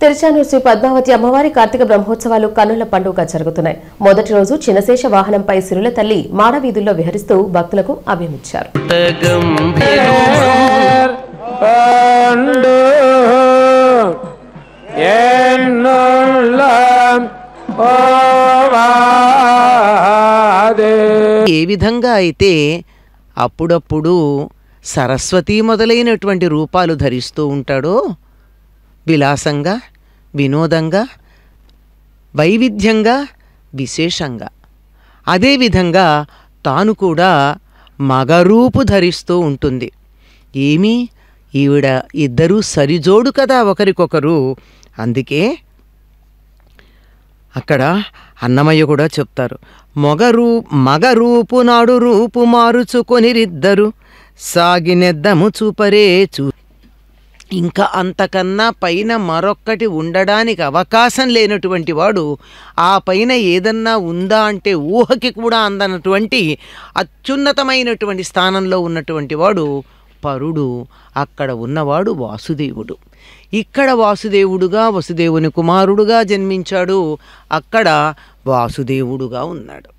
తిరుచానూరు శ్రీ పద్మావతి అమ్మవారి కార్తీక బ్రహ్మోత్సవాలు కన్నుల పండుగగా జరుగుతున్నాయి. మొదటి రోజు చిన్నశేష వాహనంపై సిరుల తల్లి మాడవీధుల్లో విహరిస్తూ భక్తులకు అభయమిచ్చారు. ఏ విధంగా అయితే అప్పుడప్పుడు సరస్వతి మొదలైనటువంటి రూపాలు ధరిస్తూ ఉంటాడో, విలాసంగా, వినోదంగా, వైవిధ్యంగా, విశేషంగా, అదేవిధంగా తాను కూడా మగరూపు ధరిస్తూ ఉంటుంది. ఏమీ ఈవిడ ఇద్దరూ సరిజోడు కదా ఒకరికొకరు. అందుకే అక్కడ అన్నమయ్య కూడా చెప్తారు, మగరూపు నాడు రూపు మారుచుకొనిరిద్దరు సాగినెద్దము చూపరే ఇంకా అంతకన్నా పైన మరొక్కటి ఉండడానికి అవకాశం లేనటువంటి వాడు, ఆ పైన ఏదన్నా ఉందా అంటే ఊహకి కూడా అందనటువంటి అత్యున్నతమైనటువంటి స్థానంలో ఉన్నటువంటి వాడు పరుడు. అక్కడ ఉన్నవాడు వాసుదేవుడు. ఇక్కడ వాసుదేవుడుగా, వసుదేవుని కుమారుడుగా జన్మించాడు. అక్కడ వాసుదేవుడుగా ఉన్నాడు.